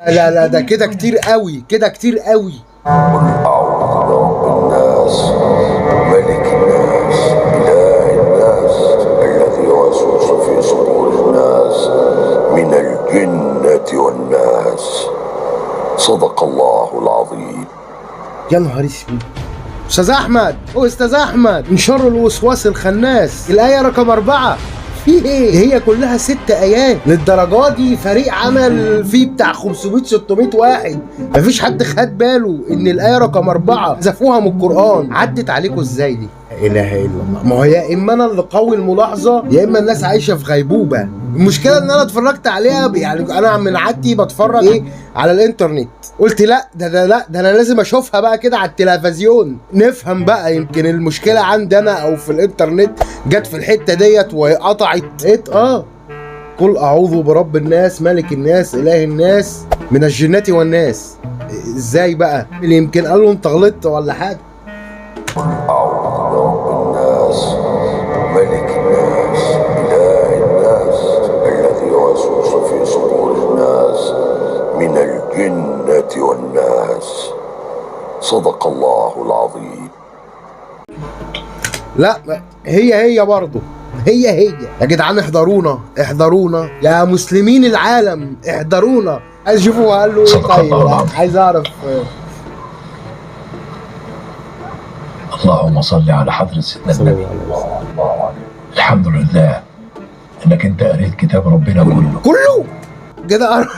لا لا، ده كده كتير قوي، كده كتير قوي. قل أعوذ برب الناس، ملك الناس، إله الناس، الذي يوسوس في صدور الناس من الجنة والناس. صدق الله العظيم. يا نهار اسود. استاذ احمد، استاذ احمد، من شر الوسواس الخناس، الايه رقم 4. في ايه؟ هي كلها 6 ايات للدرجه دي؟ فريق عمل فيه بتاع 500 600 واحد، مفيش حد خد باله ان الايه رقم 4 زفوها من القران. عدت عليكم ازاي دي؟ لا اله الا الله. ما هو يا اما انا اللي قوي الملاحظه، يا اما الناس عايشه في غيبوبه. المشكله ان انا اتفرجت عليها، يعني انا من عادتي بتفرج على الانترنت، قلت لا ده انا لازم اشوفها بقى كده على التلفزيون نفهم بقى. يمكن المشكله عندي انا او في الانترنت جت في الحته ديت وقطعت. قل اعوذ برب الناس، ملك الناس، اله الناس، من الجنة والناس. ازاي بقى؟ اللي يمكن قالوا انت غلطت ولا حاجه. أعوذ برب الناس، ملك الناس، إله الناس، الذي يوسوس في صدور الناس من الجنة والناس. صدق الله العظيم. لا هي برضه هي يا جدعان، احضرونا احضرونا يا مسلمين العالم، احضرونا. عايز اشوفه قال له ايه؟ طيب عايز اعرف. اللهم صل على حضرة سيدنا النبي. الحمد لله انك انت قريت كتاب ربنا كله كده.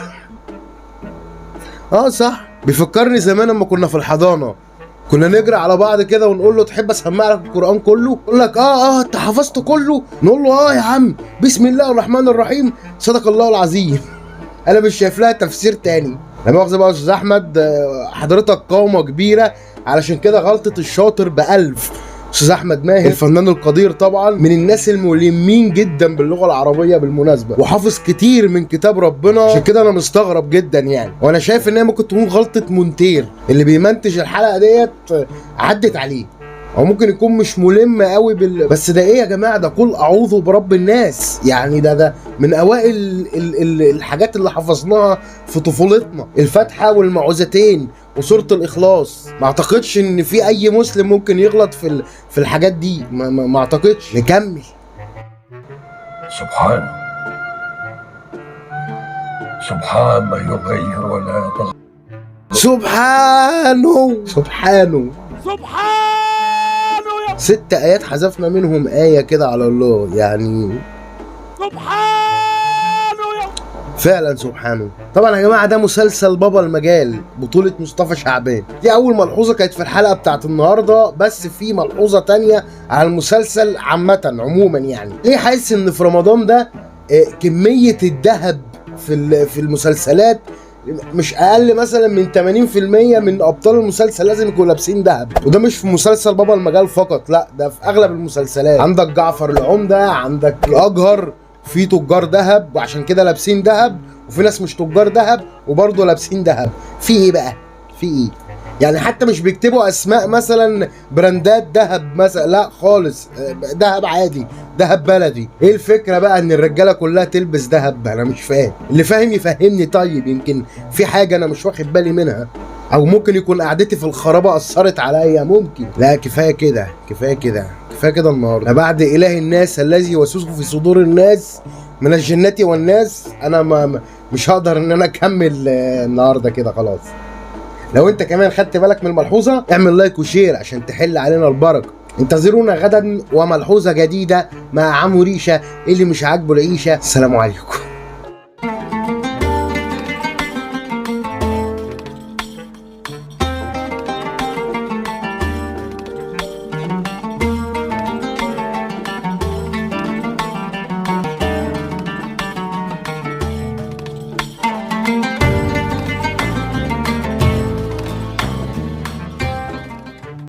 صح، بيفكرني زمان لما كنا في الحضانه، كنا نجري على بعض كده ونقول له تحب اسمع لك القران كله؟ يقول لك انت حفظت كله؟ نقول له يا عم، بسم الله الرحمن الرحيم، صدق الله العظيم. انا مش شايف لها تفسير تاني. لا مؤاخذه بقى يا استاذ احمد، حضرتك قامه كبيره، علشان كده غلطه الشاطر ب1000. استاذ احمد ماهر الفنان القدير طبعا من الناس الملمين جدا باللغه العربيه بالمناسبه، وحافظ كتير من كتاب ربنا، عشان كده انا مستغرب جدا يعني. وانا شايف ان هي ممكن تكون غلطه مونتير اللي بيمنتج الحلقه ديت، عدت عليه، او ممكن يكون مش ملم قوي بس ده ايه يا جماعه؟ ده قل اعوذ برب الناس، يعني ده من اوائل الحاجات اللي حفظناها في طفولتنا، الفاتحه والمعوذتين وسوره الاخلاص. ما اعتقدش ان في اي مسلم ممكن يغلط في الحاجات دي، ما اعتقدش. نكمل. سبحان ما يغير ولا يتغير. سبحانه 6 آيات حذفنا منهم آية كده على الله، يعني فعلا سبحانه. طبعا يا جماعة ده مسلسل بابا المجال بطولة مصطفى شعبان. دي أول ملحوظة كانت في الحلقة بتاعت النهاردة، بس في ملحوظة تانية على المسلسل عموما. يعني ليه حاسس إن في رمضان ده كمية الذهب في المسلسلات مش اقل مثلا من 80% من ابطال المسلسل لازم يكونوا لابسين ذهب؟ وده مش في مسلسل بابا المجال فقط، لا ده في اغلب المسلسلات. عندك جعفر العمدة، عندك اجهر، في تجار ذهب وعشان كده لابسين ذهب، وفي ناس مش تجار ذهب وبرضه لابسين ذهب. في ايه بقى؟ في ايه؟ يعني حتى مش بيكتبوا اسماء مثلا براندات ذهب مثلا، لا خالص، ذهب عادي، ذهب بلدي. ايه الفكره بقى ان الرجاله كلها تلبس ذهب؟ انا مش فاهم. اللي فاهم يفهمني. طيب يمكن في حاجه انا مش واخد بالي منها، او ممكن يكون قعدتي في الخرابه اثرت عليا، ممكن. لا كفايه كده كفايه كده كفايه كده النهارده. بعد اله الناس الذي يوسوس في صدور الناس من الجنة والناس، انا مش هقدر ان انا اكمل النهارده كده، خلاص. لو انت كمان خدت بالك من الملحوظه، اعمل لايك وشير عشان تحل علينا البركه. انتظرونا غدا وملحوظه جديده مع عمو ريشه اللي مش عاجبه العيشه. السلام عليكم.